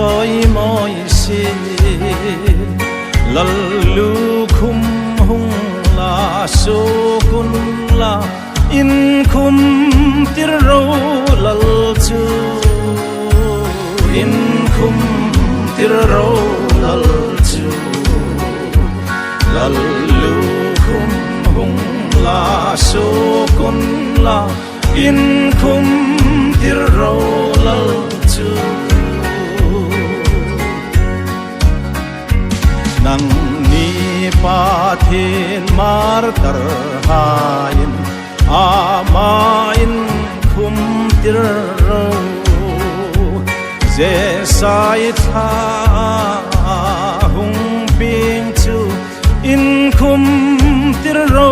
soi môi xin lalu khum hung la so kun la in khum tir ro lal chu in khum tir ro lal chu lalu khum hung la so kun la in khum tir ro lal chu nang ni pa thiên mar tar hain ama in khum tir ro je sai tha hung ping chu in khum tir ro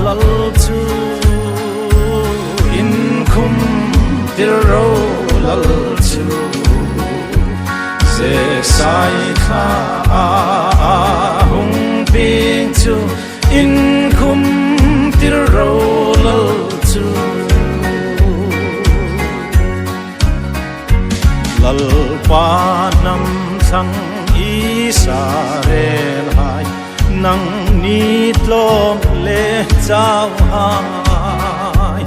lal chu in khum tir ro lal chu je sai tha hung ping chu in khum tir ro lal chu lal pa nam sang Israel hai nang ni tlom le chao hai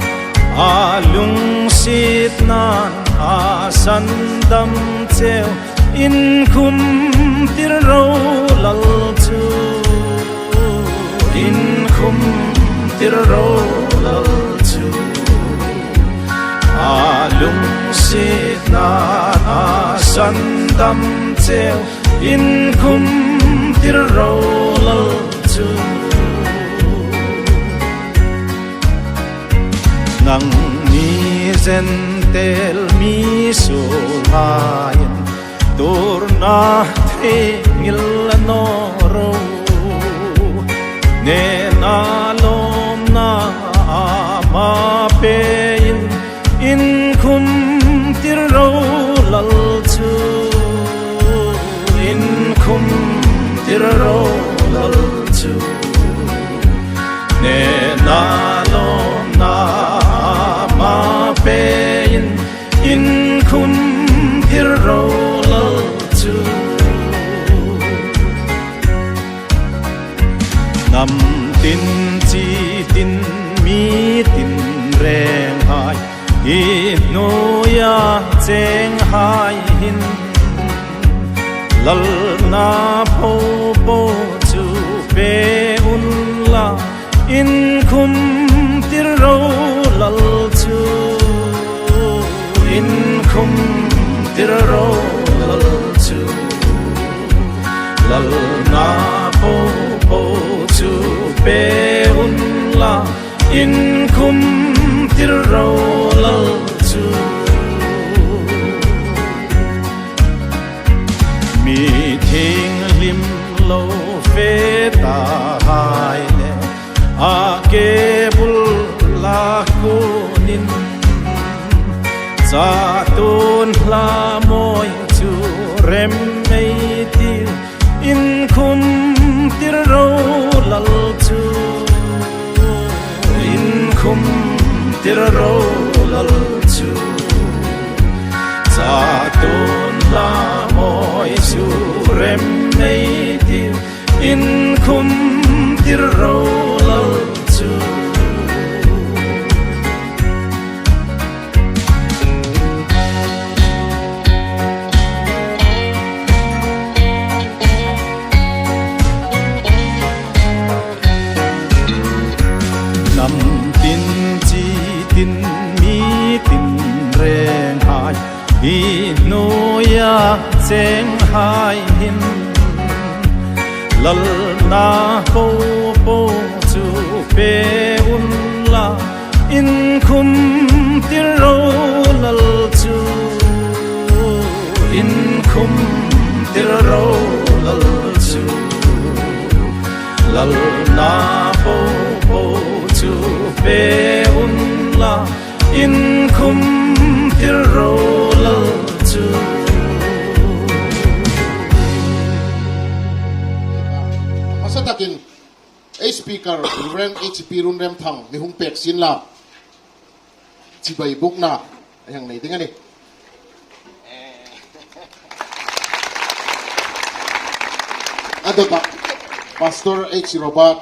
alung sit nan asan dam cheu in khum tir ro lal chu in khum tir ro lal chu alung sit nan asan dam cheu in khum tir ro lal chu nang ni zen tel mi so hain dur na the ngil no ro ne na lom na ma pe in khum tir ro lal chu in khum tir ro lal chu ne na lom na ma pe in khum tir ro lal chu nam tin chi tin mi tin reng hai i no ya cheng hai hin lal na po po chu pe un la in khum tir ro lal chu in khum tir ro lal chu lal na po po chu pe un la in khum tir ro lal chu mi thing lim lo fe ta hai le a ke bul la ko nin sa tun la moi chu rem nei ti in khum tir ro lal chu in khum tir ro lal chu sa tun la moi chu rem nei ti in khum tir ro lal chu nam tin chi tin mi tin reng hai i no ya cheng hai hin lal na po po chu pe un la in khum tir ro lal chu in khum tir ro lal chu lal na po po chu pe un la in khum tir ro lal chu takin a speaker rem HP run rem thang ni hung pek sin la chi bai buk na yang nei tinga ni Adota, Pastor H. Robert,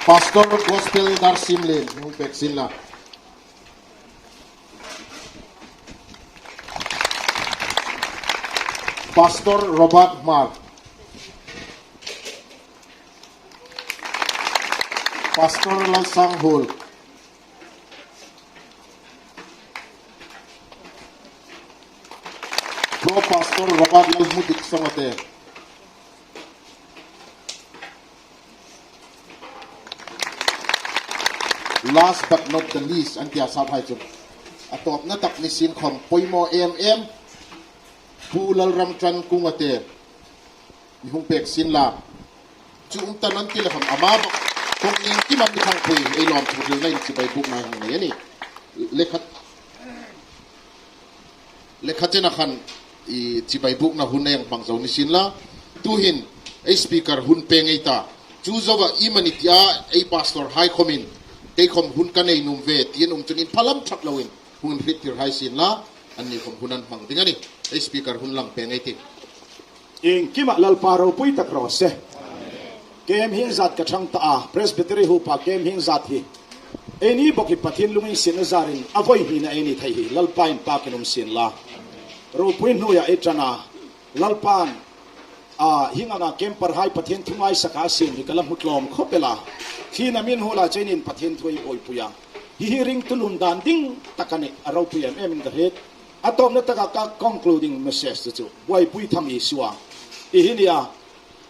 Pastor Gospel Darsimlin, yung peksin la. Pastor Robert Mark, Pastor Lansang Hul, Pro Pastor Robert Lalmudik Samate, last but not the least, antia sabhay chun. Atop na tak ni sin khom poimo Pulal Ramchan Kungate, yung pek sin la. Chung tanan tila kam amabo. Kung yung kimam ni kang puy, ay lom pudil na yung sibay buk na yung yan eh. Lekhat na kan sibay buk na hun na yung pangsaw ni sin la. Tuhin, ay speaker hun pengay ta. Chuzawa imanit ya ay pastor high komin. Kay kom hun kanay numve, tiyan chunin palam chaklawin. Hun hit your high sin la. Ani kom hunan pang tingani. Ay speaker hun lang pengay ti. Ing kima lalparaw puy takrose. Kem hin zat kachang taa presbytery hupa kem hin zat hi. Eni boki patin luming sinazarin avoy hi na eni thay hi lalpain pakinum sin la. Ro puin huya etrana lalpan hinga nga kem parhai patin thumai sakasin hi kalam hutlom khopela. Hina min hula chainin patin thui boy puya. Hihiring tulundan ding takani araw puya emin gahet. Atom na taka concluding message tu boy pui tham Isua ihinia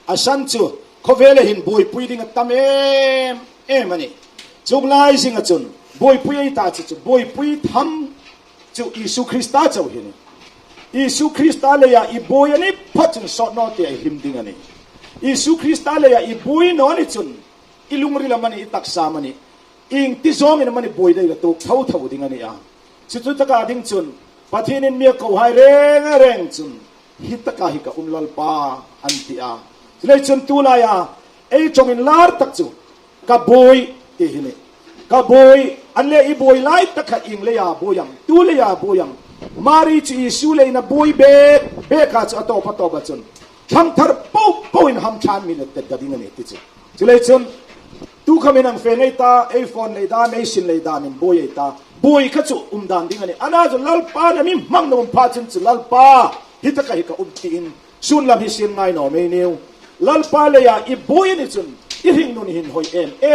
asan chu khovele hin boy pui ding tam mani chuglai sing achun boy pui ta chu boy pui tham chu Isu Krista chu hin Isu Krista le ya I boy ani phatun so no te him ding ani Isu Krista le ya I boy no ni chun ilungri la mani itaksa mani ing tizong ina mani boy dai la tu thau thau ding ani ya chu taka ding chun Patinin miya kau hai reng chun hitaka hika umlal pa antia. Silay chun tulaya ay chongin lar tak chu kaboy tihini. Kaboy anle iboy lai taka ingleya boyang tulaya boyang mari chi isulay na boy be ka chu ato patoba chun. Chang thar po in ham chan minute dadingan iti chu. Silay chun tu kami nang fenay ta ay phone lay da may sin lay da min boy ay ta. Boy kacu umdan dingani anazo lalpa na mi mang na umpatsin su lalpa hitaka hika umtiin sun lam hisin ngai no me new lalpa le ya I boy ni chun iring nun hin hoi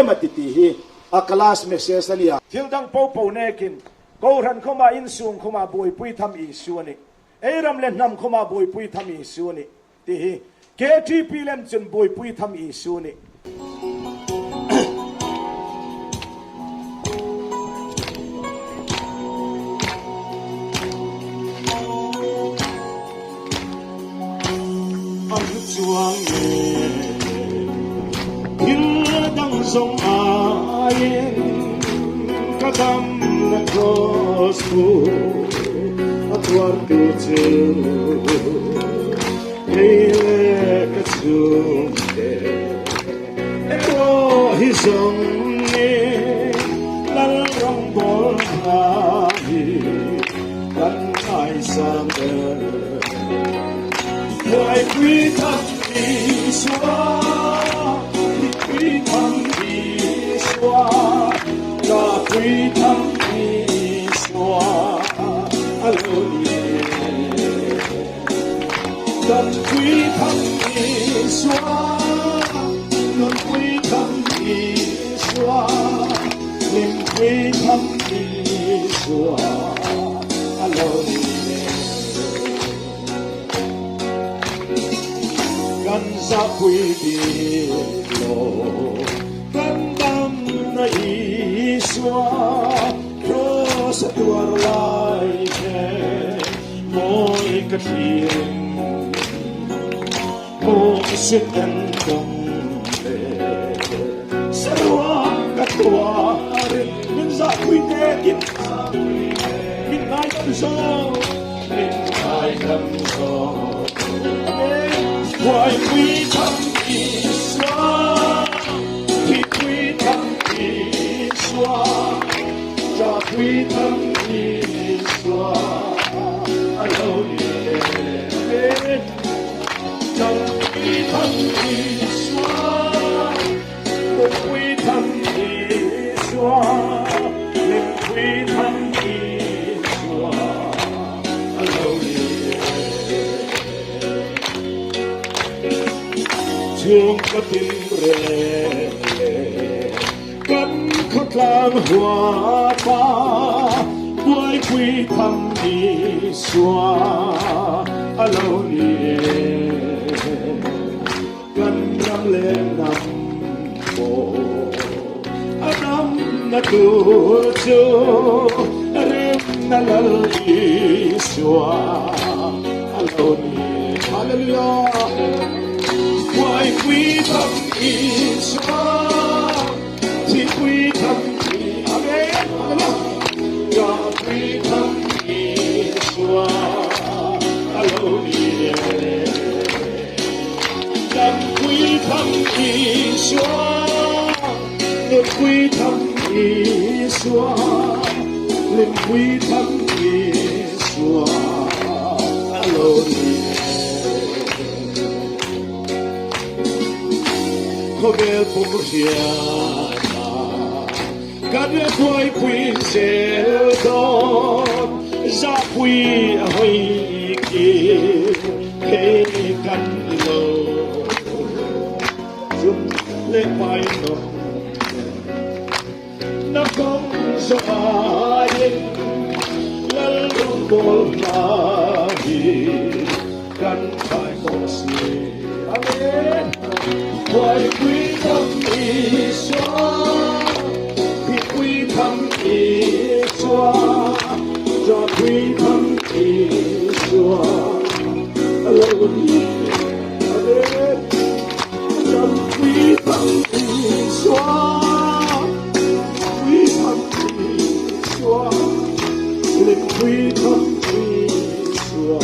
matiti hi a class message niya tildang po nekin ko ran khoma in sung khoma boy pui tham Isu ani ram len nam khoma boy pui tham Isu ani ti hi KTP lem chun boy pui tham Isu ani chuang hildang song ayen kadam na cross ko atwar tu hele kachunde eko hisong ne lal rong bol nahi kan ai sang Why we come Isua, we come Isua, God we come Isua, Hallelujah. God we come Isua, God we come Isua, Lim we come Isua, Hallelujah. Sa quy lo Gandam na Isua Pro sa tuar lai Mo'y katirin Mo isitan kong Sarwa katuarin Min sa quy tekin Min nai kamso Min nai kamso Why we come Isua, we come Isua, God we come Isua. tin re kan khot lang hua pa buai quy thăm đi xóa alo ni kan nam lên nam bo adam na tu cho rem na lal iswa aloni hallelujah why we come iswa ti we come amen God we come iswa aloni God we come iswa Lên quy thăm Yeshua, lên quy thăm Yeshua, alone. Come puriana, cada quai quy zeldon, za quy hoi ki, he kan lo, zum le pai no. Nó không cho ai lalu boleh kan phải có gì amen quay quy tâm Yeshua thì quy tâm Yeshua cho quy tâm Yeshua hallelujah amen cho quy tâm Yeshua Linh quy thăm Yeshua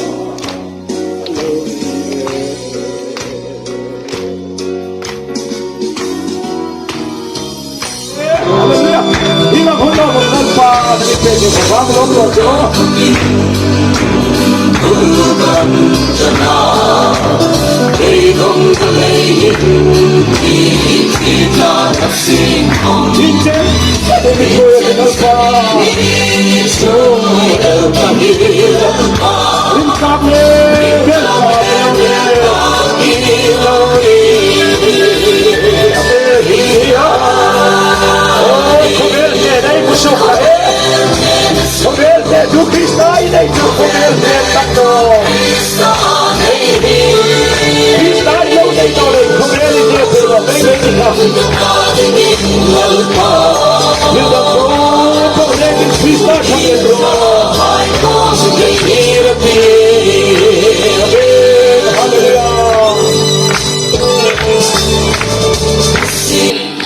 Hallelujah. Di ba kung ano kung nagpa nagipeke sa Panginoon mo siya? Bukan sana Ikong kalayin Kita naksing kong Hintin Demi ko yung nagpa Iso el pangil Rinkable Converte tu Cristo y de tu converte tanto Cristo yo de todo converte pero venga y diga por el Cristo también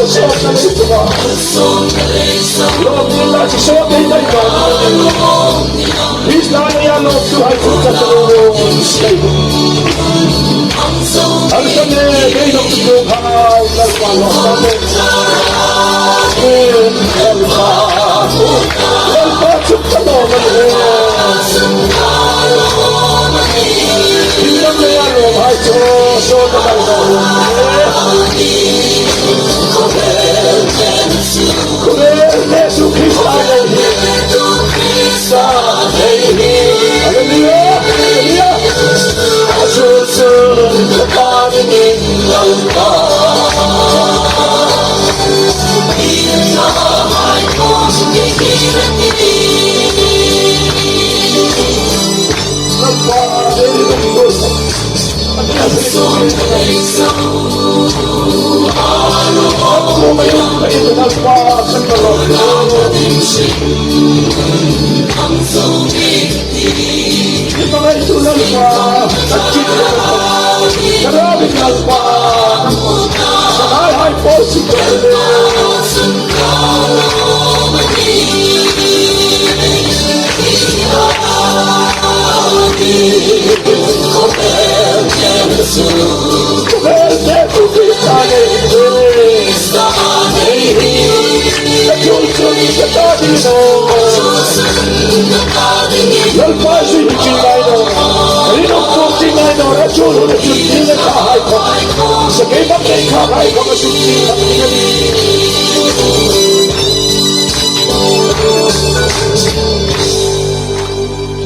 so ka le tuwa lo ni la chi so te dai no is la ya lo tu hai tu ka to al sa ne ge no tu ka la pa lo sa ne el pa tu ka lo ma ne Hingga meyaruh hajo soda dalam Kuber Yesus Kristus Haleluya Haleluya Asursun kepada Allah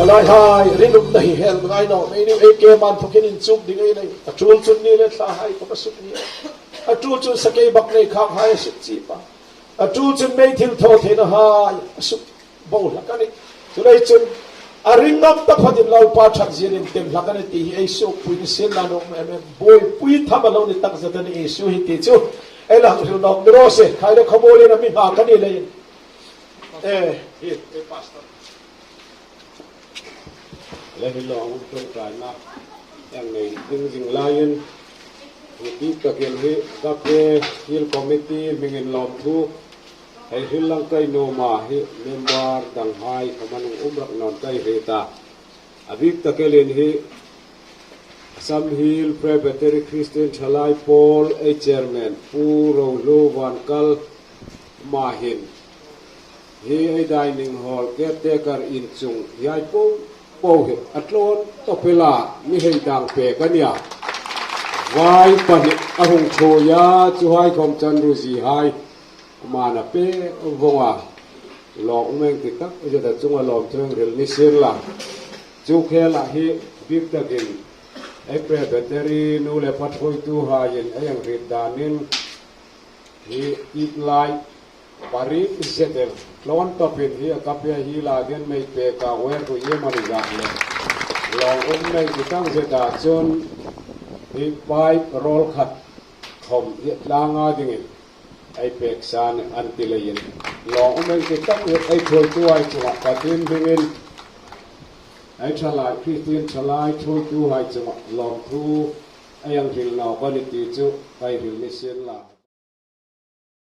Salai hai rinuk nahi hel ngai no me ni eke man phokin in chuk dingai nei atul chun ni le tha hai ko suk ni atul chun sakei bak nei khak hai suk chi pa atul chun mei thil tho the na hai suk bo la ka ni tulai chun aringam ta phadim lal pa thak jirin tem la ka ni ti ei so pui sen la no me boy pui thama lo ni tak zadan e su hi ti chu ela ru no ro se khai le khobole na mi ha ka ni le pastor Lehi long trong trái nắp yang này ding ding lion di kagen hi kape hil committee mingin lom thu hay hilang kai no ma hi member dang hai kamanung umrak non kai heta abik takelen hi Sam Hill Presbytery Christian Chalai Paul a chairman puro lo wan kal mahin hi a dining hall caretaker in chung yai po Pohe atlon topela mi hei dang pe kania vai pani ahung thoya chuhai khom chan ru ji hai mana pe vonga long meng ti tak je da chunga lom theng rel ni sir la chu khela hi big takin ai presbytery nu le pathoi tu ha yen ayang rit danin hi it lai pari isetel lon topin hi kapya hi la gen mei pe ka wer ko ye mari ga le long mei ti tang je da chon hi pipe roll khat khom ye langa ding ai pek san antileyin long mei ti tang ai thoi tu ai chuwa ka tin dingin ai chalai Christian chalai thoi tu hai chuwa long thu ayang ril naw ka ni ti chu kai ril ni sen la